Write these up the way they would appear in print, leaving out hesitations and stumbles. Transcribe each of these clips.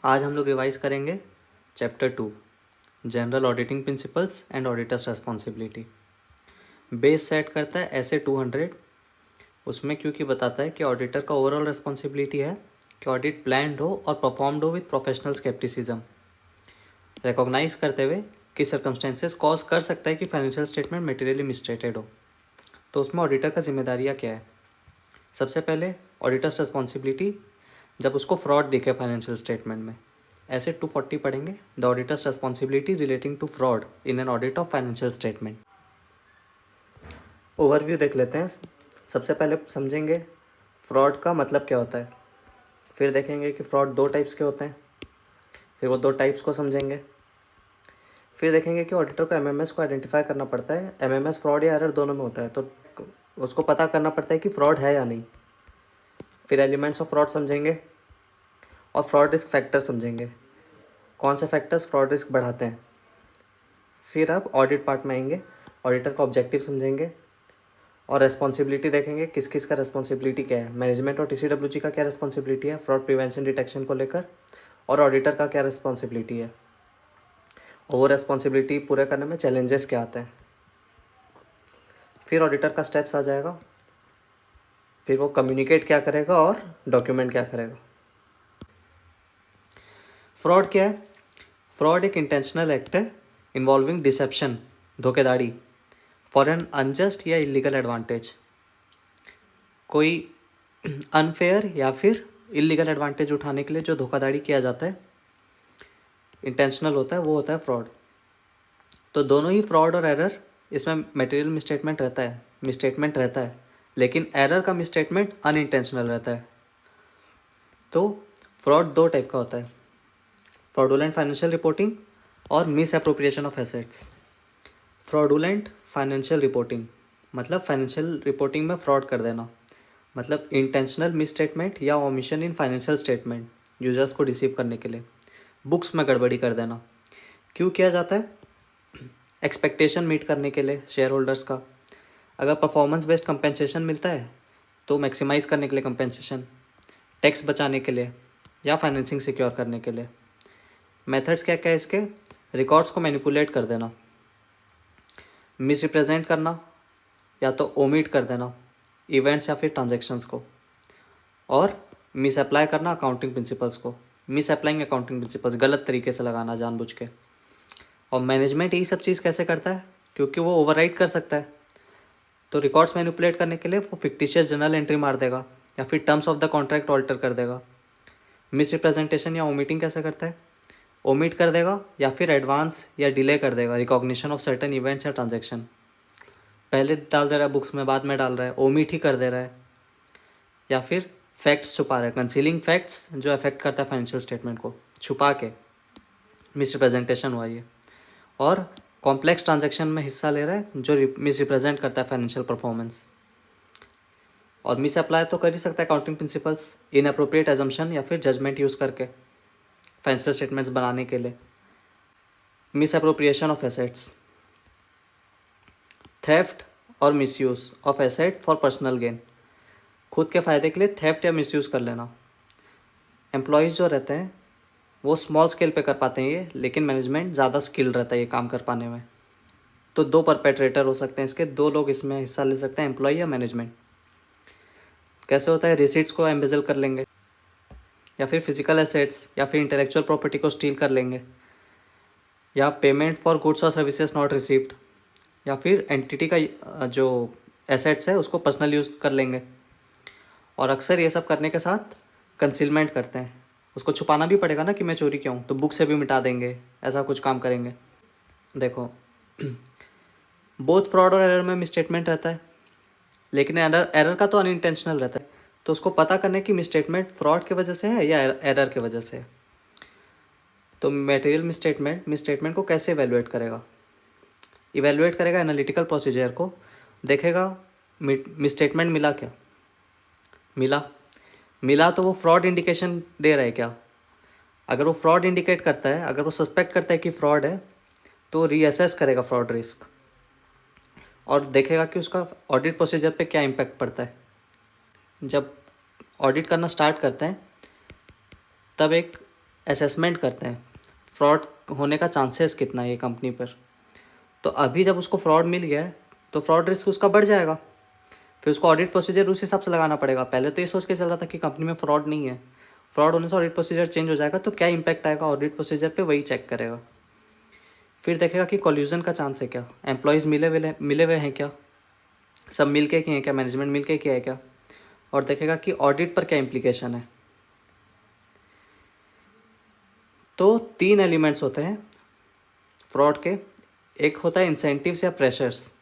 आज हम लोग रिवाइज करेंगे chapter 2 general auditing principles and auditors responsibility. Base set करता है ऐसे 200 उसमें, क्योंकि बताता है कि ऑडिटर का ओवरऑल रेस्पॉन्सिबिलिटी है कि ऑडिट प्लान्ड हो और परफॉर्म्ड हो विद प्रोफेशनल स्केप्टिसिज्म, रिकॉग्नाइज करते हुए कि सर्कमस्टेंसेस कॉज कर सकता है कि फाइनेंशियल स्टेटमेंट मटेरियली मिसस्टेटेड हो। तो उसमें ऑडिटर का जिम्मेदारियाँ क्या है? सबसे पहले ऑडिटर्स रेस्पॉन्सिबिलिटी, जब उसको फ्रॉड दिखे फाइनेंशियल स्टेटमेंट में, ऐसे 240 पढ़ेंगे, the auditor's responsibility relating to fraud in an audit of financial statement. Overview देख लेते हैं। सबसे पहले समझेंगे फ्रॉड का मतलब क्या होता है, फिर देखेंगे कि फ्रॉड दो टाइप्स के होते हैं, फिर वो दो टाइप्स को समझेंगे, फिर देखेंगे कि ऑडिटर को एमएमएस को आइडेंटिफाई करना पड़ता है। एमएमएस फ्रॉड या एरर दोनों में होता है, तो उसको पता करना पड़ता है कि फ्रॉड है या नहीं। फिर एलिमेंट्स ऑफ फ्रॉड समझेंगे और फ्रॉड रिस्क फैक्टर समझेंगे, कौन से फैक्टर्स फ्रॉड रिस्क बढ़ाते हैं। फिर अब ऑडिट पार्ट में आएंगे, ऑडिटर का ऑब्जेक्टिव समझेंगे और रेस्पॉन्सिबिलिटी देखेंगे, किस किस का रेस्पॉन्सिबिलिटी क्या है। मैनेजमेंट और टीसीडब्ल्यूजी का क्या रेस्पॉन्सिबिलिटी है फ्रॉड प्रिवेंशन डिटेक्शन को लेकर, और ऑडिटर का क्या रेस्पॉन्सिबिलिटी है, और वो रेस्पॉन्सिबिलिटी पूरे करने में चैलेंजेस क्या आते हैं। फिर ऑडिटर का स्टेप्स आ जाएगा, फिर वो कम्युनिकेट क्या करेगा और डॉक्यूमेंट क्या करेगा। फ्रॉड क्या है? फ्रॉड एक इंटेंशनल एक्ट है इन्वॉल्विंग डिसेप्शन, धोखेधाड़ी, फॉर एन अनजस्ट या इलीगल एडवांटेज। कोई अनफेयर या फिर इलीगल एडवांटेज उठाने के लिए जो धोखाधड़ी किया जाता है, इंटेंशनल होता है, वो होता है फ्रॉड। तो दोनों ही फ्रॉड और एरर, इसमें मटेरियल मिसस्टेटमेंट रहता है, लेकिन एरर का मिसस्टेटमेंट अनइंटेंशनल रहता है। तो फ्रॉड दो टाइप का होता है, फ्रॉडुलेंट फाइनेंशियल रिपोर्टिंग और miss appropriation of assets. Fraudulent financial reporting मतलब फाइनेंशियल रिपोर्टिंग में फ्रॉड कर देना, मतलब इंटेंशनल मिसस्टेटमेंट या omission in financial statement, users को डिसीव करने के लिए, बुक्स में गड़बड़ी कर देना। क्यों किया जाता है? एक्सपेक्टेशन मीट करने के लिए शेयर होल्डर्स का। अगर परफॉर्मेंस बेस्ड कंपेंसेशन मिलता है तो मैक्सिमाइज करने के लिए कंपेंसेशन, टैक्स बचाने के लिए, या फाइनेंसिंग सिक्योर करने के लिए। मेथड्स क्या क्या है इसके? रिकॉर्ड्स को मैनिपुलेट कर देना, मिस रिप्रेजेंट करना, या तो ओमिट कर देना इवेंट्स या फिर ट्रांजेक्शन्स को, और मिस अप्लाई करना अकाउंटिंग प्रिंसिपल्स को, मिस अप्लाइंग अकाउंटिंग प्रिंसिपल्स, गलत तरीके से लगाना जानबूझ के। और मैनेजमेंट यही सब चीज़ कैसे करता है? क्योंकि वो ओवरराइड कर सकता है। तो रिकॉर्ड्स मैनिपुलेट करने के लिए वो फिक्टिशियस जर्नल एंट्री मार देगा या फिर terms of the contract alter कर देगा। मिस रिप्रेजेंटेशन या ओमिटिंग कैसे करता है? ओमिट कर देगा या फिर एडवांस या डिले कर देगा रिकॉग्निशन ऑफ सर्टेन इवेंट्स या ट्रांजेक्शन। पहले डाल दे रहा है बुक्स में, बाद में डाल रहा है, ओमिट ही कर दे रहा है। या फिर फैक्ट्स छुपा रहा है, कंसीलिंग फैक्ट्स जो अफेक्ट करता है फाइनेंशियल स्टेटमेंट को, छुपा के मिस रिप्रेजेंटेशन हुआ ये। और कॉम्प्लेक्स ट्रांजेक्शन में हिस्सा ले रहा है जो मिस रिप्रेजेंट करता है फाइनेंशियल परफॉर्मेंस। और मिस अप्लाई तो कर ही सकता है अकाउंटिंग प्रिंसिपल्स, इनअप्रोप्रिएट एजम्पशन या फिर जजमेंट यूज़ करके फाइनेंशियल स्टेटमेंट्स बनाने के लिए। Misappropriation of assets, theft और misuse of asset for personal gain, खुद के फ़ायदे के लिए थेफ्ट या मिसयूज़ कर लेना। एम्प्लॉयज़ जो रहते हैं वो स्मॉल स्केल पे कर पाते हैं ये, लेकिन मैनेजमेंट ज़्यादा स्किल रहता है ये काम कर पाने में। तो दो परपेट्रेटर हो सकते हैं इसके, दो लोग इसमें हिस्सा ले सकते हैं, एम्प्लॉय या मैनेजमेंट। कैसे होता है? रिसीट्स को एम्बेजल कर लेंगे, या फिर फिजिकल एसेट्स या फिर इंटेलेक्चुअल प्रॉपर्टी को स्टील कर लेंगे, या पेमेंट फॉर गुड्स और सर्विसेज नॉट रिसीव्ड, या फिर एंटिटी का जो एसेट्स है उसको पर्सनल यूज़ कर लेंगे। और अक्सर ये सब करने के साथ कंसीलमेंट करते हैं, उसको छुपाना भी पड़ेगा ना कि मैं चोरी क्यों, तो बुक से भी मिटा देंगे, ऐसा कुछ काम करेंगे। देखो बोथ फ्रॉड और एरर में मिसस्टेटमेंट रहता है, लेकिन एरर का तो अनइंटेंशनल रहता है। तो उसको पता करने की मिसस्टेटमेंट फ्रॉड की वजह से है या एरर की वजह से है। तो मटेरियल मिसस्टेटमेंट को कैसे इवेलुएट करेगा? इवेलुएट करेगा एनालिटिकल प्रोसीजर को, देखेगा मिसस्टेटमेंट मिला क्या, मिला तो वो फ्रॉड इंडिकेशन दे रहा है क्या। अगर वो फ्रॉड इंडिकेट करता है, अगर वो सस्पेक्ट करता है कि फ्रॉड है, तो रीअसेस करेगा फ्रॉड रिस्क और देखेगा कि उसका ऑडिट प्रोसीजर पे क्या इम्पैक्ट पड़ता है। जब ऑडिट करना स्टार्ट करते हैं तब एक असेसमेंट करते हैं फ्रॉड होने का चांसेस कितना है ये कंपनी पर। तो अभी जब उसको फ्रॉड मिल गया है तो फ्रॉड रिस्क उसका बढ़ जाएगा, फिर उसको ऑडिट प्रोसीजर उस हिसाब से लगाना पड़ेगा। पहले तो ये सोच के चल रहा था कि कंपनी में फ्रॉड नहीं है, फ्रॉड होने से ऑडिट प्रोसीजर चेंज हो जाएगा तो क्या इंपैक्ट आएगा ऑडिट प्रोसीजर पे वही चेक करेगा। फिर देखेगा कि कॉल्यूजन का चांस है क्या, एम्प्लॉयज़ मिले हुए हैं क्या, सब मिल के किए हैं क्या, मैनेजमेंट मिल के किया है क्या, और देखेगा कि ऑडिट पर क्या इम्प्लीकेशन है। तो 3 एलिमेंट्स होते हैं फ्रॉड के। एक होता है इंसेंटिव्स या प्रेशर्स।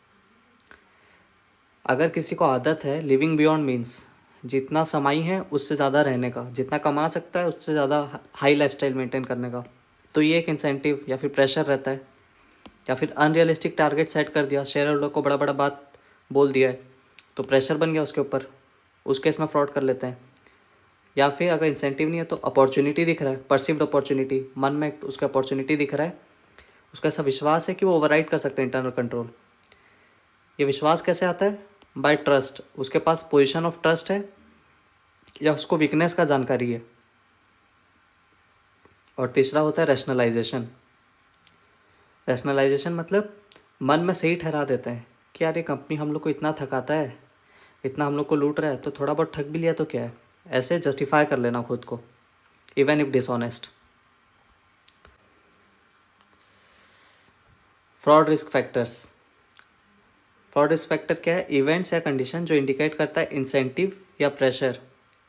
अगर किसी को आदत है लिविंग बियॉन्ड मीन्स, जितना समाई है उससे ज़्यादा रहने का, जितना कमा सकता है उससे ज़्यादा हाई लाइफस्टाइल मेंटेन करने का, तो ये एक इंसेंटिव या फिर प्रेशर रहता है। या फिर अनरियलिस्टिक टारगेट सेट कर दिया, शेयर होल्डर को बड़ा बड़ा बात बोल दिया है तो प्रेशर बन गया उसके ऊपर, उस केस में फ्रॉड कर लेते हैं। या फिर अगर इंसेंटिव नहीं है तो अपॉर्चुनिटी दिख रहा है, परसिव्ड अपॉर्चुनिटी, मन में उसका अपॉर्चुनिटी दिख रहा है, उसका ऐसा विश्वास है कि वो ओवरराइड कर सकते हैं इंटरनल कंट्रोल। ये विश्वास कैसे आता है? बाय ट्रस्ट, उसके पास पोजीशन ऑफ ट्रस्ट है या उसको वीकनेस का जानकारी है। और तीसरा होता है रैशनलाइजेशन। रैशनलाइजेशन मतलब मन में सही ठहरा देते हैं कि यार ये कंपनी हम लोग को इतना थकाता है, इतना हम लोग को लूट रहा है, तो थोड़ा बहुत ठग भी लिया तो क्या है, ऐसे जस्टिफाई कर लेना खुद को even if dishonest. Fraud risk factors. Fraud risk factor क्या है? इवेंट्स या कंडीशन जो इंडिकेट करता है इंसेंटिव या प्रेशर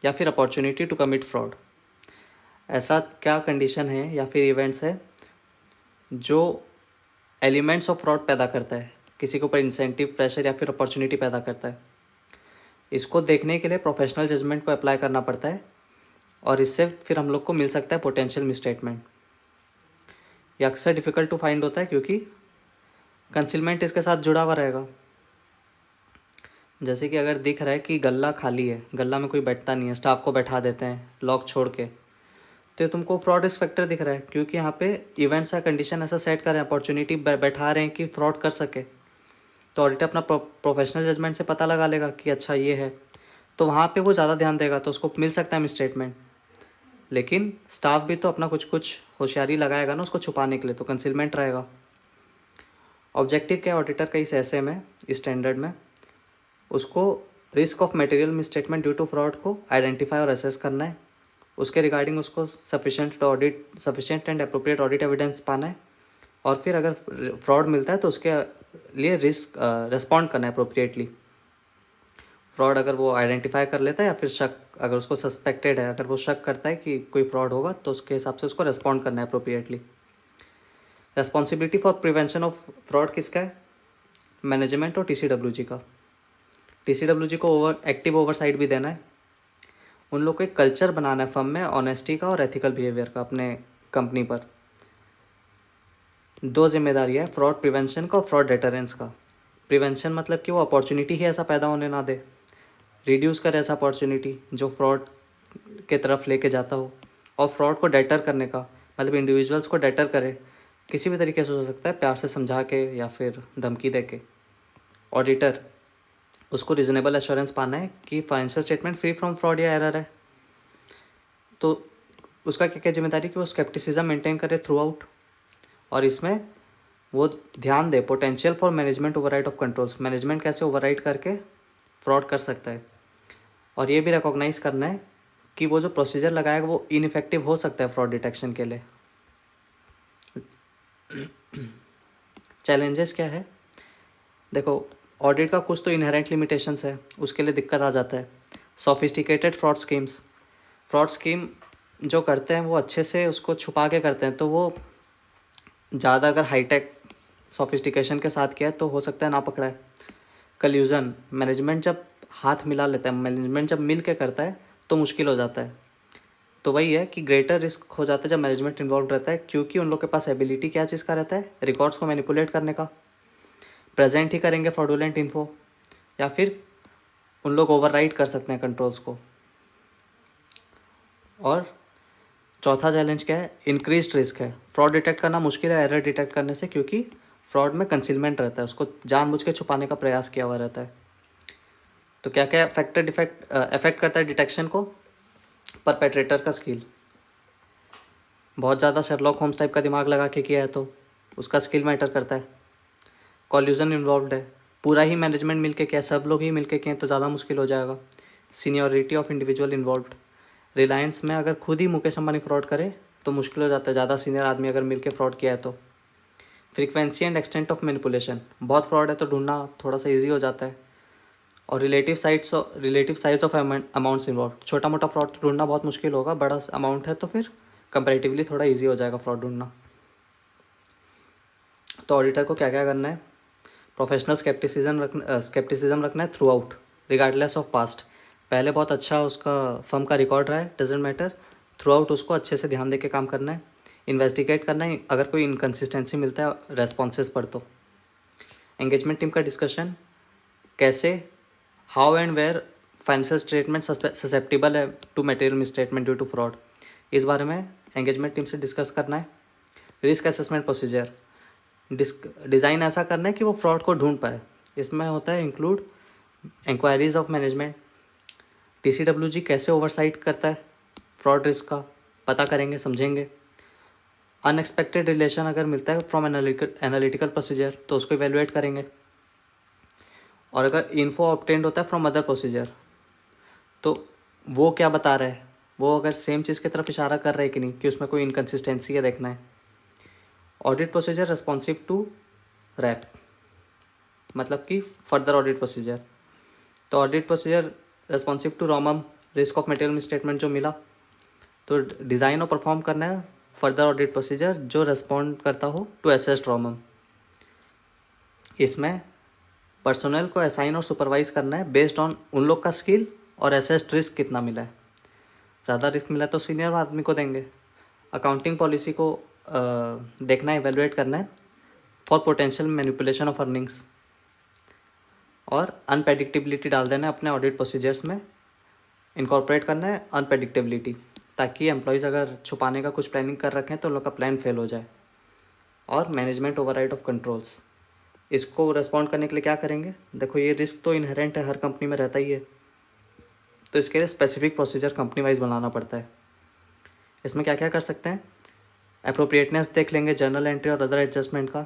या फिर अपॉर्चुनिटी टू कमिट फ्रॉड। ऐसा क्या कंडीशन है या फिर इवेंट्स है जो एलिमेंट्स ऑफ फ्रॉड पैदा करता है, किसी के ऊपर इंसेंटिव, प्रेशर या फिर अपॉर्चुनिटी पैदा करता है। इसको देखने के लिए प्रोफेशनल जजमेंट को अप्लाई करना पड़ता है और इससे फिर हम लोग को मिल सकता है पोटेंशियल मिसस्टेटमेंट। ये अक्सर डिफ़िकल्ट टू फाइंड होता है क्योंकि कंसीलमेंट इसके साथ जुड़ा हुआ रहेगा। जैसे कि अगर दिख रहा है कि गल्ला खाली है, गल्ला में कोई बैठता नहीं है, स्टाफ को बैठा देते हैं लॉक छोड़ के, तो ये तुमको फ्रॉड रिस्क फैक्टर दिख रहा है क्योंकि यहाँ पे इवेंट्स या कंडीशन ऐसा सेट कर रहे हैं, अपॉर्चुनिटी बैठा रहे हैं कि फ्रॉड कर सके। तो ऑडिटर अपना प्रोफेशनल जजमेंट से पता लगा लेगा कि अच्छा ये है, तो वहाँ पे वो ज़्यादा ध्यान देगा तो उसको मिल सकता है मिसस्टेटमेंट। लेकिन स्टाफ भी तो अपना कुछ कुछ होशियारी लगाएगा ना उसको छुपाने के लिए, तो कंसीलमेंट रहेगा। ऑब्जेक्टिव क्या है ऑडिटर का इस ऐसे में, इस स्टैंडर्ड में? उसको risk of material misstatement due to fraud को आइडेंटिफाई और असेस करना है, उसके रिगार्डिंग उसको sufficient and appropriate audit evidence पाना है, और फिर अगर फ्रॉड मिलता है तो उसके लिए रिस्क रिस्पॉन्ड करना है अप्रोप्रिएटली। फ्रॉड अगर वो आइडेंटिफाई कर लेता है या फिर शक, अगर उसको सस्पेक्टेड है, अगर वो शक करता है कि कोई फ्रॉड होगा तो उसके हिसाब से उसको रिस्पॉन्ड करना है appropriately. Responsibility for prevention of fraud किसका है? मैनेजमेंट और टीसीडब्ल्यूजी का। टीसीडब्ल्यूजी को एक्टिव ओवरसाइट भी देना है, उन लोग को एक कल्चर बनाना है फर्म में ऑनेस्टी का और एथिकल बिहेवियर का अपने कंपनी पर। 2 जिम्मेदारी है, फ्रॉड प्रिवेंशन का और फ्रॉड डेटरेंस का। प्रिवेंशन मतलब कि वो अपॉर्चुनिटी ही ऐसा पैदा होने ना दे, रिड्यूस करे ऐसा अपॉर्चुनिटी जो फ्रॉड के तरफ लेके जाता हो। और फ्रॉड को डेटर करने का मतलब इंडिविजुअल्स को डेटर करे, किसी भी तरीके से हो सकता है, प्यार से समझा के या फिर धमकी दे के। ऑडिटर, उसको रिजनेबल एश्योरेंस पाना है कि financial statement free from fraud या एरर है। तो उसका क्या क्या जिम्मेदारी कि वो स्केप्टिसिज्म मेंटेन करे थ्रू आउट, और इसमें वो ध्यान दे potential for management override of controls, management कैसे ओवरराइड करके फ्रॉड कर सकता है। और ये भी रिकॉग्नाइज करना है कि वो जो प्रोसीजर लगाएगा वो इनइफेक्टिव हो सकता है फ्रॉड डिटेक्शन के लिए। चैलेंजेस क्या है? देखो, ऑडिट का कुछ तो इनहेरेंट लिमिटेशंस है, उसके लिए दिक्कत आ जाता है। सोफिस्टिकेटेड फ्रॉड स्कीम जो करते हैं वो अच्छे से उसको छुपा के करते हैं, तो वो ज़्यादा अगर हाईटेक सोफिस्टिकेशन के साथ किया है तो हो सकता है ना पकड़ा है। कल्यूजन, मैनेजमेंट जब हाथ मिला लेता है, मैनेजमेंट जब मिल के करता है तो मुश्किल हो जाता है। तो वही है कि ग्रेटर रिस्क हो जाता है जब मैनेजमेंट इन्वॉल्व रहता है, क्योंकि उन लोग के पास एबिलिटी क्या चीज़ का रहता है, रिकॉर्ड्स को मैनिपुलेट करने का। प्रेजेंट ही करेंगे फ्रॉडुलेंट इन्फो, या फिर उन लोग ओवरराइड कर सकते हैं कंट्रोल्स को। और चौथा चैलेंज क्या है? इंक्रीज्ड रिस्क है। फ्रॉड डिटेक्ट करना मुश्किल है एरर डिटेक्ट करने से, क्योंकि फ्रॉड में कंसीलमेंट रहता है, उसको जानबूझ के छुपाने का प्रयास किया हुआ रहता है। तो क्या क्या फैक्टर अफेक्ट करता है डिटेक्शन को? परपेट्रेटर का स्किल, बहुत ज़्यादा शेरलॉक होम्स टाइप का दिमाग लगा के किया है तो उसका स्किल मैटर करता है। कॉल्यूजन इन्वॉल्व है, पूरा ही मैनेजमेंट मिलके किया, सब लोग ही मिलके किए तो ज़्यादा मुश्किल हो जाएगा। Seniority of individual involved, Reliance में अगर खुद ही मुकेश अंबानी फ्रॉड करे तो मुश्किल हो जाता है, ज़्यादा सीनियर आदमी अगर मिलके फ्रॉड किया है तो। Frequency and extent of manipulation, बहुत फ्रॉड है तो ढूंढना थोड़ा सा ईजी हो जाता है। और relative size of amounts involve, छोटा मोटा फ्रॉड ढूंढना बहुत मुश्किल होगा, बड़ा अमाउंट है तो फिर कंपैरेटिवली थोड़ा ईजी हो जाएगा फ्रॉड ढूंढना। तो ऑडिटर को क्या क्या करना है, प्रोफेशनल स्केप्टिसिज्म रखना है through out regardless of past. पहले बहुत अच्छा उसका फर्म का रिकॉर्ड रहा है, डजेंट मैटर, थ्रू आउट उसको अच्छे से ध्यान दे के काम करना है। इन्वेस्टिगेट करना है अगर कोई इनकन्सिस्टेंसी मिलता है रेस्पॉन्सेज पर तो। एंगेजमेंट टीम का डिस्कशन, कैसे, how and where financial statement susceptible है to material misstatement due to fraud, इस बारे में एंगेजमेंट टीम से डिस्कस करना है। रिस्क असेसमेंट प्रोसीजर, डिज़ाइन ऐसा करना है कि वो फ्रॉड को ढूंढ पाए। इसमें होता है include inquiries of management, TCWG कैसे ओवरसाइट करता है फ्रॉड रिस्क का, पता करेंगे समझेंगे। अनएक्सपेक्टेड रिलेशन अगर मिलता है फ्रॉम एनालिटिकल प्रोसीजर तो उसको इवेलुएट करेंगे। और अगर इन्फो ऑब्टेंड होता है फ्रॉम अदर प्रोसीजर तो वो क्या बता रहा है, वो अगर सेम चीज़ की तरफ इशारा कर रहा है कि नहीं, कि उसमें कोई इनकन्सिस्टेंसी है देखना है। Audit procedure responsive to RAP, मतलब कि फर्दर ऑडिट प्रोसीजर। तो audit procedure responsive to ROMM, risk of material misstatement जो मिला तो डिज़ाइन और परफॉर्म करना है फर्दर ऑडिट प्रोसीजर जो रेस्पॉन्ड करता हो टू असेस्ड रॉमम। इसमें पर्सोनल को असाइन और सुपरवाइज करना है बेस्ड ऑन उन लोग का स्किल और असेस्ड रिस्क कितना मिला है। ज़्यादा रिस्क मिला तो सीनियर आदमी को देंगे। अकाउंटिंग पॉलिसी को देखना है, इवेलुएट करना है for potential manipulation of earnings. और अनप्रेडिक्टेबिलिटी डाल देना है अपने ऑडिट प्रोसीजर्स में, इनकॉर्पोरेट करना है अनप्रेडिक्टेबिलिटी, ताकि एम्प्लॉयज़ अगर छुपाने का कुछ प्लानिंग कर रखें तो उन लोग का प्लान फेल हो जाए। और मैनेजमेंट ओवरराइड ऑफ कंट्रोल्स, इसको रेस्पॉन्ड करने के लिए क्या करेंगे, देखो ये रिस्क तो इनहेरेंट है, हर कंपनी में रहता ही है, तो इसके लिए स्पेसिफिक प्रोसीजर कंपनी वाइज बनाना पड़ता है। इसमें क्या क्या कर सकते हैं, अप्रोप्रिएटनेस देख लेंगे, जर्नल एंट्री और अदर एडजस्टमेंट का।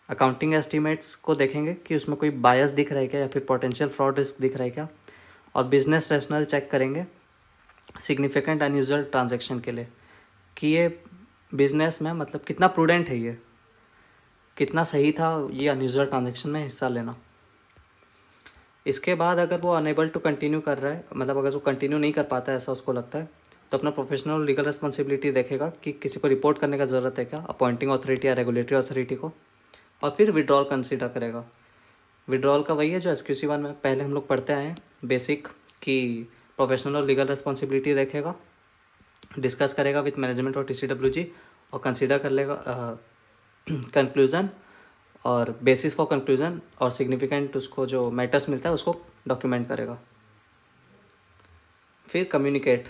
अकाउंटिंग एस्टीमेट्स को देखेंगे कि उसमें कोई बायस दिख रहा है क्या या फिर पोटेंशियल फ्रॉड रिस्क दिख रहा है क्या। और बिजनेस रैशनल चेक करेंगे सिग्निफिकेंट अनयूजुअल ट्रांजैक्शन के लिए, कि ये बिजनेस में मतलब कितना प्रूडेंट है, ये कितना सही था ये अनयूजुअल ट्रांजैक्शन में हिस्सा लेना। इसके बाद अगर वो अनेबल टू कंटिन्यू कर रहा है, मतलब अगर वो कंटिन्यू नहीं कर पाता है ऐसा उसको लगता है, तो अपना प्रोफेशनल लीगल रिस्पॉन्सिबिलिटी देखेगा कि किसी को रिपोर्ट करने का ज़रूरत है क्या, अपॉइंटिंग अथॉरिटी या रेगुलेटरी अथॉरिटी को। और फिर विड्रॉल कंसिडर करेगा। विड्रॉल का वही है जो SQC 1 में पहले हम लोग पढ़ते आए हैं बेसिक, कि प्रोफेशनल और लीगल रिस्पॉन्सिबिलिटी देखेगा, डिस्कस करेगा विथ मैनेजमेंट और TCWG, और कंसिडर कर लेगा कंक्लूज़न और बेसिस फॉर कंक्लूज़न, और सिग्निफिकेंट उसको जो मैटर्स मिलता है उसको डॉक्यूमेंट करेगा। फिर कम्युनिकेट,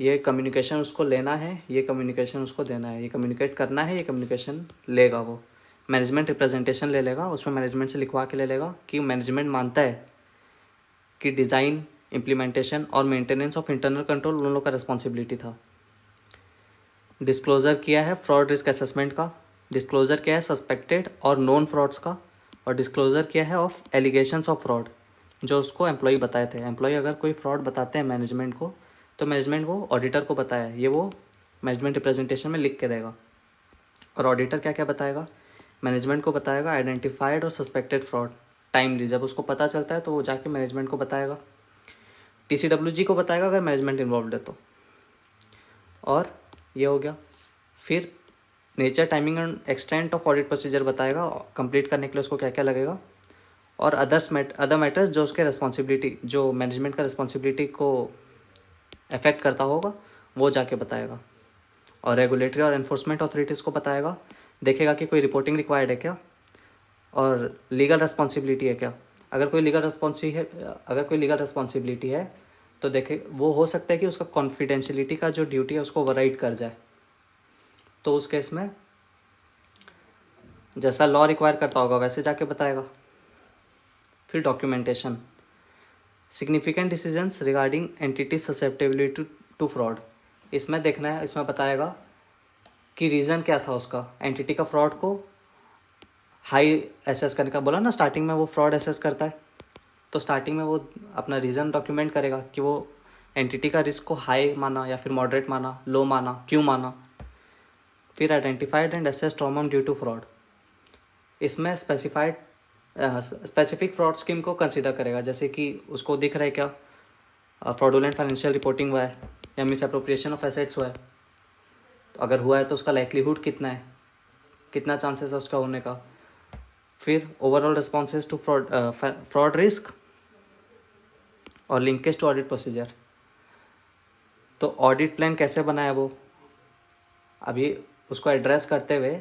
ये कम्युनिकेशन उसको लेना है, ये कम्युनिकेशन उसको देना है, ये कम्युनिकेट करना है, ये कम्युनिकेशन लेगा वो। मैनेजमेंट रिप्रेजेंटेशन ले लेगा, उसमें मैनेजमेंट से लिखवा के ले लेगा कि मैनेजमेंट मानता है कि डिज़ाइन, इम्प्लीमेंटेशन और मेंटेनेंस ऑफ इंटरनल कंट्रोल उन लोगों का रिस्पॉन्सिबिलिटी था। डिस्क्लोज़र किया है फ्रॉड रिस्क असेसमेंट का, डिस्क्लोज़र किया है सस्पेक्टेड और नोन फ्रॉड्स का, और डिस्क्लोज़र किया है ऑफ एलिगेशंस ऑफ फ्रॉड जो उसको एम्प्लॉय बताए थे। एम्प्लॉय अगर कोई फ्रॉड बताते हैं मैनेजमेंट को तो मैनेजमेंट वो ऑडिटर को बताया, ये वो मैनेजमेंट रिप्रेजेंटेशन में लिख के देगा। और ऑडिटर क्या क्या बताएगा, मैनेजमेंट को बताएगा आइडेंटिफाइड और सस्पेक्टेड फ्रॉड टाइमली, जब उसको पता चलता है तो वो जाके मैनेजमेंट को बताएगा। TCWG को बताएगा अगर मैनेजमेंट इन्वॉल्व है तो। और ये हो गया। फिर nature, timing and extent of audit procedure बताएगा, कंप्लीट करने के लिए उसको क्या क्या लगेगा। और अदर मैटर्स जो उसके रिस्पॉन्सिबिलिटी, जो मैनेजमेंट का रिस्पॉन्सिबिलिटी को अफेक्ट करता होगा वो जाके बताएगा। और रेगुलेटरी और एनफोर्समेंट अथॉरिटीज़ को बताएगा, देखेगा कि कोई रिपोर्टिंग रिक्वायर्ड है क्या और लीगल रिस्पॉन्सिबिलिटी है क्या। अगर कोई लीगल रिस्पॉन्सिबिलिटी है तो देखे, वो हो सकता है कि उसका कॉन्फिडेंशियलिटी का जो ड्यूटी है उसको ओवरराइड कर जाए, तो उस केस में जैसा लॉ रिक्वायर करता होगा वैसे जाके बताएगा। फिर documentation, significant decisions regarding entity susceptibility to fraud, इसमें देखना है, इसमें बताएगा कि रीज़न क्या था उसका, एंटिटी का फ्रॉड को हाई एसेस करने का। बोला ना स्टार्टिंग में वो फ्रॉड एसेस करता है, तो स्टार्टिंग में वो अपना रीज़न डॉक्यूमेंट करेगा कि वो एंटिटी का रिस्क को हाई माना या फिर मॉडरेट माना, लो माना, क्यों माना। फिर identified and assess trauma due to fraud, इसमें स्पेसिफिक फ्रॉड स्कीम को कंसिडर करेगा, जैसे कि उसको दिख रहा है क्या फ्रॉडुलेंट फाइनेंशियल रिपोर्टिंग हुआ है या मिस अप्रोप्रिएशन ऑफ एसेट्स हुआ है। तो अगर हुआ है तो उसका लाइक्लीहुड कितना है, कितना चांसेस है उसका होने का। फिर overall responses to fraud risk और लिंकेज टू ऑडिट प्रोसीजर। तो ऑडिट प्लान कैसे बनाया वो, अभी उसको एड्रेस करते हुए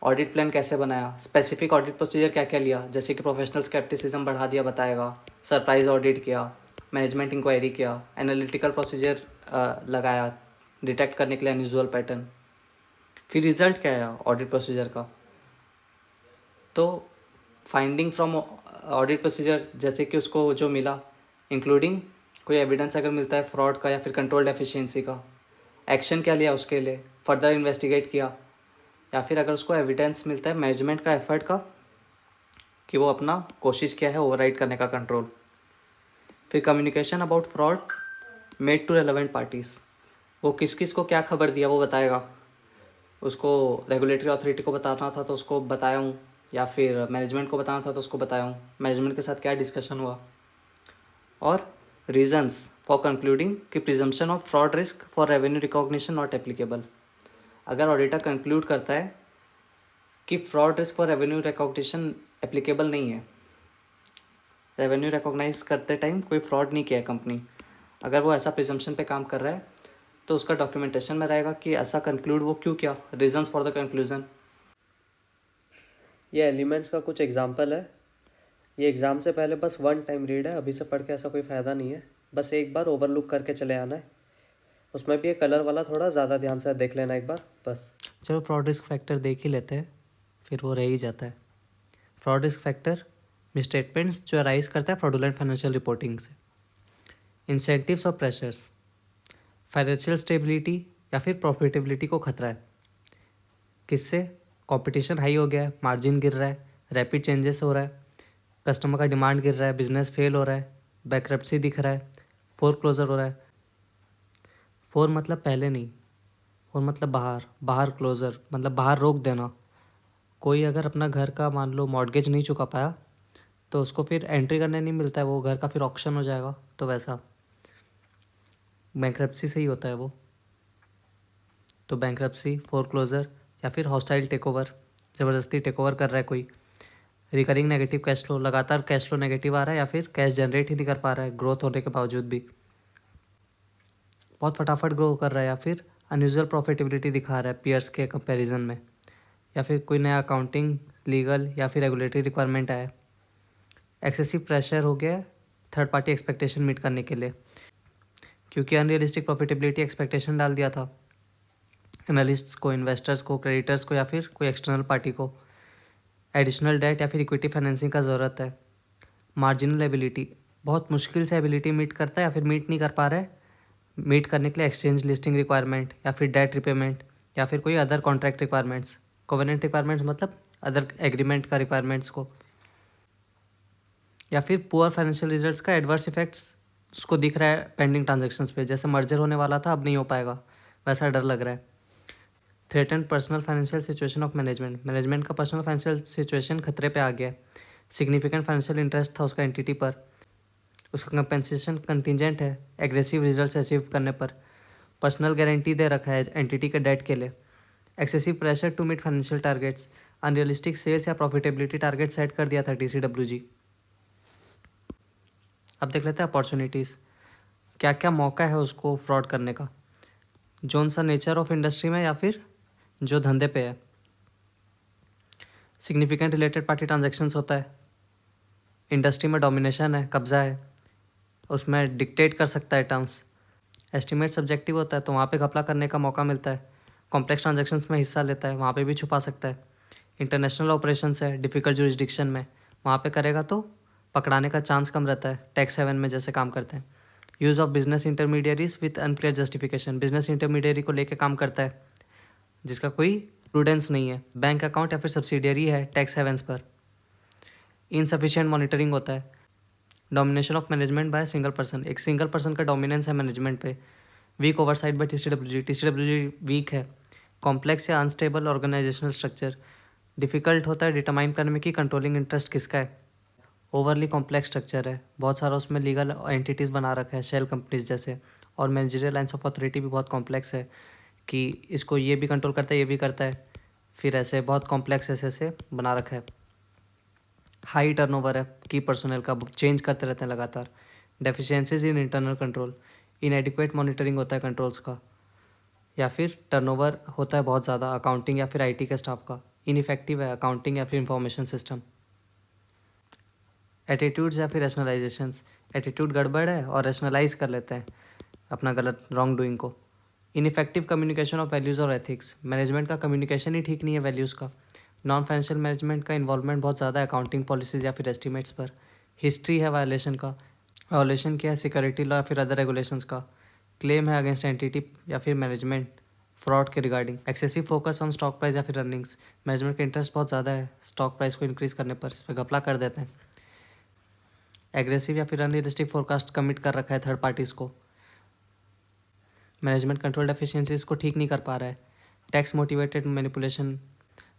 ऑडिट प्लान कैसे बनाया, स्पेसिफिक ऑडिट प्रोसीजर क्या क्या लिया, जैसे कि प्रोफेशनल स्केप्टिसिज्म बढ़ा दिया बताएगा, सरप्राइज ऑडिट किया, मैनेजमेंट इंक्वायरी किया, एनालिटिकल प्रोसीजर लगाया डिटेक्ट करने के लिए अनयूजुअल पैटर्न। फिर रिजल्ट क्या है ऑडिट प्रोसीजर का, तो फाइंडिंग फ्रॉम ऑडिट प्रोसीजर जैसे कि उसको जो मिला, इंक्लूडिंग कोई एविडेंस अगर मिलता है फ्रॉड का या फिर कंट्रोल्ड एफिशिएंसी का, एक्शन क्या लिया उसके लिए, फर्दर इन्वेस्टिगेट किया, या फिर अगर उसको एविडेंस मिलता है मैनेजमेंट का एफर्ट का कि वो अपना कोशिश किया है ओवरराइड करने का कंट्रोल। फिर communication about fraud made to relevant parties, वो किस किस को क्या खबर दिया वो बताएगा, उसको रेगुलेटरी अथॉरिटी को बताना था तो उसको बताया हूँ, या फिर मैनेजमेंट को बताना था तो उसको बताया हूँ, मैनेजमेंट के साथ क्या डिस्कशन हुआ। और रीजंस फॉर कंक्लूडिंग कि presumption of fraud risk for revenue recognition not applicable, अगर ऑडिटर कंक्लूड करता है कि fraud risk for revenue recognition applicable नहीं है, रेवेन्यू रिकॉग्नाइज करते टाइम कोई फ्रॉड नहीं किया है कंपनी, अगर वो ऐसा प्रिजम्पशन पे काम कर रहा है तो उसका डॉक्यूमेंटेशन में रहेगा कि ऐसा कंक्लूड वो क्यों किया, रीजंस फॉर द कंक्लूजन। ये एलिमेंट्स का कुछ एग्जांपल है, ये एग्ज़ाम से पहले बस वन टाइम रीड है, अभी से पढ़ के ऐसा कोई फ़ायदा नहीं है, बस एक बार ओवरलुक करके चले आना है। उसमें भी ये कलर वाला थोड़ा ज़्यादा ध्यान से देख लेना एक बार बस। चलो फ्रॉड रिस्क फैक्टर देख ही लेते हैं, फिर वो रह ही जाता है। फ्रॉड रिस्क फैक्टर मिसस्टेटमेंट्स जो अराइज करता है फ्रॉडुलेंट फाइनेंशियल रिपोर्टिंग से, इंसेंटिव्स और प्रेशर्स, फाइनेंशियल स्टेबिलिटी या फिर प्रॉफिटेबिलिटी को खतरा है, किससे, कंपटीशन हाई हो गया है, मार्जिन गिर रहा है, रैपिड चेंजेस हो रहा है, कस्टमर का डिमांड गिर रहा है, बिजनेस फेल हो रहा है, बैंक्रप्सी दिख रहा है, फोर क्लोजर हो रहा है। फोर मतलब पहले नहीं, फोर मतलब बाहर, बाहर क्लोजर मतलब बाहर रोक देना। कोई अगर अपना घर का मान लो मॉर्गेज नहीं चुका पाया तो उसको फिर एंट्री करने नहीं मिलता है, वो घर का फिर ऑक्शन हो जाएगा, तो वैसा बैंक्रप्सी से ही होता है वो। तो बैंक्रप्सी, फोर क्लोजर या फिर हॉस्टाइल टेक ओवर, ज़बरदस्ती टेक ओवर कर रहा है कोई, रिकरिंग नेगेटिव कैश फ्लो, लगातार कैश फ्लो नेगेटिव आ रहा है या फिर कैश जनरेट ही नहीं कर पा रहा है ग्रोथ होने के बावजूद भी, बहुत फटाफट ग्रो कर रहा है, या फिर अनयूजुअल प्रॉफिटेबिलिटी दिखा रहा है पीयर्स के कंपैरिजन में, या फिर कोई नया अकाउंटिंग, लीगल या फिर रेगुलेटरी रिक्वायरमेंट आया, एक्सेसिव प्रेशर हो गया थर्ड पार्टी एक्सपेक्टेशन मीट करने के लिए, क्योंकि अनरियलिस्टिक प्रॉफिटेबिलिटी एक्सपेक्टेशन डाल दिया था एनालिस्ट्स को, इन्वेस्टर्स को, क्रेडिटर्स को या फिर कोई एक्सटर्नल पार्टी को, एडिशनल डेट या फिर इक्विटी फाइनेंसिंग का ज़रूरत है, मार्जिनल एबिलिटी, बहुत मुश्किल से एबिलिटी मीट करता है या फिर मीट नहीं कर पा रहा है, मीट करने के लिए एक्सचेंज लिस्टिंग रिक्वायरमेंट या फिर डेट रिपेमेंट या फिर कोई other contract requirements, covenant requirements मतलब अदर एग्रीमेंट का रिक्वायरमेंट्स को, या फिर पुअर फाइनेंशियल रिजल्ट्स का एडवर्स इफेक्ट्स उसको दिख रहा है पेंडिंग ट्रांजेक्शन्स पे, जैसे मर्जर होने वाला था अब नहीं हो पाएगा, वैसा डर लग रहा है। Threaten personal financial situation of management, management का पर्सनल फाइनेंशियल सिचुएशन खतरे पे आ गया है, सिग्निफिकेंट फाइनेंशियल इंटरेस्ट था उसका एंटिटी पर, उसका कंपेंसेशन कंटिजेंट है एग्रेसिव रिजल्ट्स अचीव करने पर, पर्सनल गारंटी दे रखा है एंटिटी के डेट के लिए, excessive pressure to meet financial targets, unrealistic sales या प्रॉफिटेबिलिटी टारगेट सेट कर दिया था TCWG। अब देख लेते हैं अपॉर्चुनिटीज़, क्या क्या मौका है उसको फ्रॉड करने का, जोन सा नेचर ऑफ इंडस्ट्री में या फिर जो धंधे पे है, सिग्निफिकेंट रिलेटेड पार्टी ट्रांजेक्शन्स होता है, इंडस्ट्री में डोमिनेशन है, कब्जा है, उसमें डिक्टेट कर सकता है टर्म्स, एस्टिमेट सब्जेक्टिव होता है तो वहाँ पे घपला करने का मौका मिलता है, कॉम्प्लेक्स ट्रांजेक्शन्स में हिस्सा लेता है वहाँ पे भी छुपा सकता है, इंटरनेशनल ऑपरेशंस है डिफ़िकल्ट जुरिस्डिक्शन में, वहाँ पे करेगा तो पकड़ाने का चांस कम रहता है, टैक्स हेवन में जैसे काम करते हैं, use of business intermediaries with unclear justification, business intermediary को लेके काम करता है जिसका कोई प्रूडेंस नहीं है। बैंक अकाउंट या फिर सब्सिडियरी है टैक्स हेवेंस पर। इनसफिशिएंट मॉनिटरिंग होता है। Domination of management by single person, एक सिंगल पर्सन का डोमिनेंस है मैनेजमेंट पे। Weak oversight by TCWG, TCWG weak है। कॉम्प्लेक्स या अनस्टेबल ऑर्गेनाइजेशनल स्ट्रक्चर, डिफिकल्ट होता है डिटरमाइन करने में कि कंट्रोलिंग इंटरेस्ट किसका है। ओवरली कॉम्प्लेक्स स्ट्रक्चर है, बहुत सारा उसमें लीगल एंटिटीज़ बना रखा है शेल कंपनीज जैसे। और मैनेजरियल लाइन्स ऑफ अथॉरिटी भी बहुत कॉम्प्लेक्स है कि इसको ये भी कंट्रोल करता है, ये भी करता है, फिर ऐसे बहुत कॉम्प्लेक्स ऐसे बना रखा है। हाई टर्नओवर है की पर्सनल का, चेंज करते रहते हैं लगातार। Deficiencies in internal control, इनएडिक्वेट monitoring होता है कंट्रोल्स का, या फिर टर्नओवर होता है बहुत ज़्यादा अकाउंटिंग या फिर आईटी के स्टाफ का। इनइफेक्टिव है अकाउंटिंग या फिर इंफॉर्मेशन सिस्टम। एटीट्यूड्स या फिर रैशनलाइजेशंस, एटीट्यूड गड़बड़ है और रैशनलाइज कर लेते हैं अपना गलत रॉन्ग डूइंग को। इनइफेक्टिव कम्युनिकेशन ऑफ वैल्यूज़ और एथिक्स, मैनेजमेंट का कम्युनिकेशन ही ठीक नहीं है वैल्यूज़ का। नॉन फाइनेंशियल मैनेजमेंट का इन्वॉल्वमेंट बहुत ज़्यादा है अकाउंटिंग पॉलिसीज़ या फिर एस्टिमेट्स पर। हिस्ट्री है वायलेशन का, वायलेशन क्या है सिक्योरिटी लॉ या फिर अदर रेगुलेशंस का। क्लेम है अगेंस्ट एंटिटी या फिर मैनेजमेंट फ्रॉड के regarding. Excessive focus on stock price या फिर अर्निंग्स, मैनेजमेंट का इंटरेस्ट बहुत ज़्यादा है स्टॉक प्राइस को इंक्रीज़ करने पर, इस पर घपला कर देते हैं। एग्रेसिव या फिर अनरियलिस्टिक फोरकास्ट कमिट कर रखा है थर्ड पार्टीज़ को। मैनेजमेंट कंट्रोल डेफिशिएंसीज को ठीक नहीं कर पा रहा है। टैक्स मोटिवेटेड मैनिपुलेशन,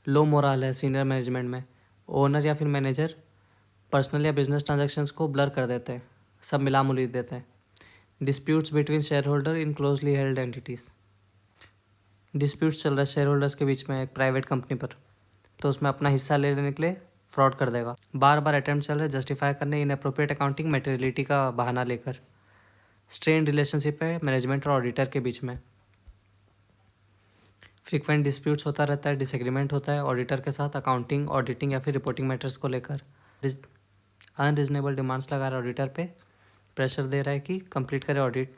लो मोरल है सीनियर मैनेजमेंट में। ओनर या फिर मैनेजर पर्सनल या बिजनेस ट्रांजैक्शंस को ब्लर कर देते हैं, सब मिला मुली देते हैं। Disputes between share holder in closely held entities, disputes चल रहा है शेयर होल्डर्स के बीच में एक प्राइवेट कंपनी पर, तो उसमें अपना हिस्सा ले लेने के लिए फ्रॉड कर देगा। बार बार अटैम्प्ट चल रहा है जस्टिफाई करने इन अप्रोप्रिएट अकाउंटिंग मटेरियलिटी का बहाना लेकर। स्ट्रेन रिलेशनशिप है मैनेजमेंट और ऑडिटर के बीच में। फ्रीक्वेंट डिस्प्यूट्स होता रहता है, डिसएग्रीमेंट होता है ऑडिटर के साथ अकाउंटिंग ऑडिटिंग या फिर रिपोर्टिंग मैटर्स को लेकर। अनरिजनेबल डिमांड्स लगा रहा है ऑडिटर पे, प्रेशर दे रहा है कि कंप्लीट करे ऑडिट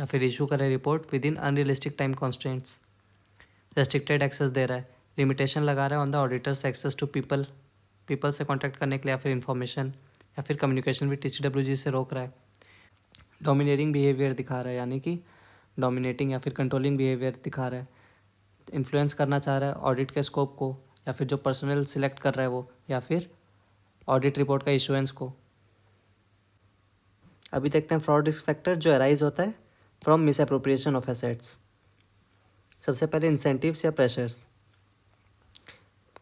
या फिर इशू करे report within unrealistic time constants. Restricted access दे रहा है, लिमिटेशन लगा रहा है on the auditors access to people, people से कॉन्टैक्ट करने के लिए या फिर इन्फॉर्मेशन या फिर कम्युनिकेशन विद टीसीडब्ल्यूजी से रोक रहा है। डोमिनेटिंग बिहेवियर दिखा रहा है, यानी कि डोमिनेटिंग या फिर कंट्रोलिंग बिहेवियर दिखा रहा है, इन्फ्लुएंस करना चाह रहा है ऑडिट के स्कोप को या फिर जो पर्सनल सिलेक्ट कर रहा है वो, या फिर ऑडिट रिपोर्ट का इशुएंस को। अभी देखते हैं फ्रॉड रिस्क फैक्टर जो अराइज होता है from miss appropriation of assets. सबसे पहले इंसेंटिव्स या प्रेशर्स।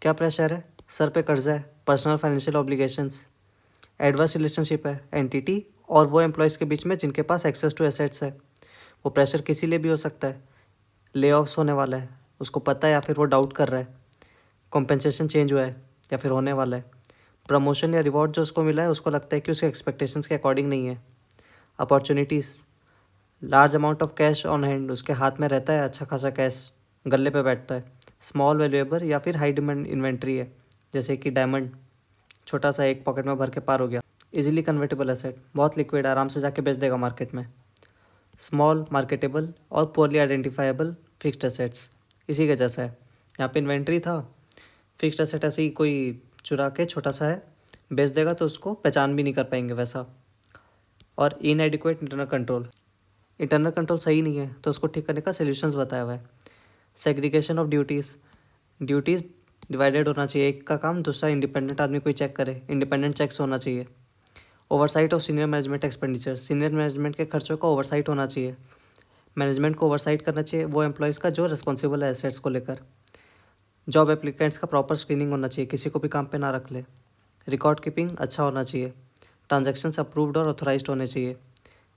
क्या प्रेशर है? सर पे कर्जा है, personal financial obligations, adverse relationship है एंटिटी और वो एम्प्लॉयज़ के बीच में जिनके पास एक्सेस टू एसेट्स है। वो प्रेशर किसी लिए भी हो सकता है, ले ऑफ्स होने वाला है उसको पता है या फिर वो डाउट कर रहा है, कॉम्पेंसेशन चेंज हुआ है या फिर होने वाला है, प्रमोशन या रिवॉर्ड जो उसको मिला है उसको लगता है कि उसके एक्सपेक्टेशंस के अकॉर्डिंग नहीं है, opportunities, large amount of cash on hand, उसके हाथ में रहता है अच्छा खासा कैश, गले पे बैठता है, स्मॉल वैल्यूएबल या फिर हाई डिमांड इन्वेंट्री है जैसे कि डायमंड, छोटा सा एक पॉकेट में भर के पार हो गया। इजीली कन्वर्टेबल एसेट, बहुत लिक्विड, आराम से जाके बेच देगा मार्केट में। स्मॉल मार्केटेबल और पोअरली आइडेंटिफाइबल फिक्स्ड एसेट्स, इसी के जैसा है। यहाँ पे इन्वेंट्री था, फिक्स्ड एसेट ऐसे ही कोई चुरा के छोटा सा है बेच देगा तो उसको पहचान भी नहीं कर पाएंगे वैसा। और इनएडिक्वेट इंटरनल कंट्रोल, इंटरनल कंट्रोल सही नहीं है तो उसको ठीक करने का सोल्यूशंस बताया हुआ है। Segregation of duties, duties divided होना चाहिए, एक का काम दूसरा इंडिपेंडेंट आदमी कोई चेक करे, इंडिपेंडेंट चेक्स होना चाहिए। Oversight of senior management expenditure, senior management के खर्चों का ओवरसाइट होना चाहिए, मैनेजमेंट को ओवरसाइट करना चाहिए वो एम्प्लॉयज़ का जो रिस्पॉन्सिबल है एसेट्स को लेकर। जॉब एप्लीकेंट्स का प्रॉपर स्क्रीनिंग होना चाहिए, किसी को भी काम पे ना रख ले। रिकॉर्ड कीपिंग अच्छा होना चाहिए, ट्रांजैक्शंस अप्रूव्ड और ऑथोराइज्ड होने चाहिए,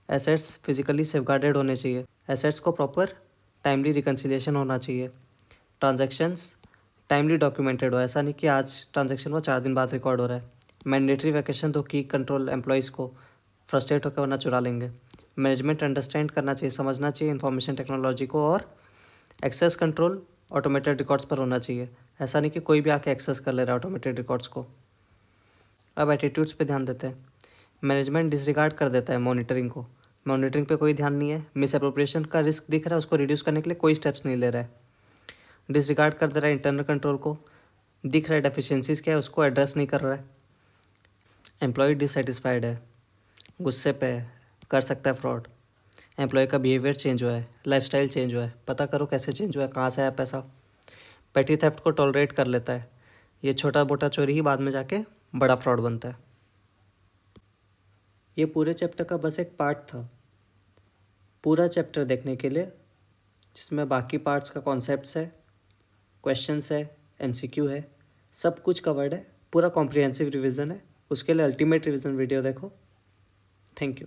एसेट्स फिजिकली सेफगार्डेड होने चाहिए, एसेट्स को प्रॉपर टाइमली रिकन्सिलिएशन होना चाहिए, ट्रांजैक्शंस टाइमली डॉक्यूमेंटेड हो, ऐसा नहीं कि आज ट्रांजैक्शन हुआ 4 दिन बाद रिकॉर्ड हो रहा है। मैंडेटरी वैकेशन दो की कंट्रोल एम्प्लॉयज़ को, फ्रस्ट्रेट होकर वरना चुरा लेंगे। मैनेजमेंट अंडरस्टैंड करना चाहिए, समझना चाहिए इन्फॉर्मेशन टेक्नोलॉजी को, और एक्सेस कंट्रोल ऑटोमेटेड रिकॉर्ड्स पर होना चाहिए, ऐसा नहीं कि कोई भी आके एक्सेस कर ले रहा है ऑटोमेटेड रिकॉर्ड्स को। अब एटीट्यूड्स पे ध्यान देते हैं। मैनेजमेंट डिसरिगार्ड कर देता है मॉनिटरिंग को, मॉनिटरिंग पे कोई ध्यान नहीं है, मिस अप्रोप्रिएशन का रिस्क दिख रहा है उसको रिड्यूस करने के लिए कोई स्टेप्स नहीं ले रहा है, डिसरिगार्ड कर दे रहा है इंटरनल कंट्रोल को, दिख रहा है डेफिशिएंसीज क्या है उसको एड्रेस नहीं कर रहा है। एम्प्लॉय डिससेटिस्फाइड है, गुस्से पे है, कर सकता है फ्रॉड। एम्प्लॉय का बिहेवियर चेंज हुआ है, लाइफस्टाइल चेंज हुआ है, पता करो कैसे चेंज हुआ है, कहाँ से आया पैसा। पेटी थेफ्ट को टॉलरेट कर लेता है, ये छोटा मोटा चोरी ही बाद में जाके बड़ा फ्रॉड बनता है। ये पूरे चैप्टर का बस एक पार्ट था। पूरा चैप्टर देखने के लिए, जिसमें बाकी पार्ट्स का कॉन्सेप्ट्स है, क्वेश्चंस है, एमसीक्यू है, सब कुछ कवर्ड है, पूरा कॉम्प्रिहेंसिव रिवीजन है। उसके लिए अल्टीमेट रिवीजन वीडियो देखो। Thank you.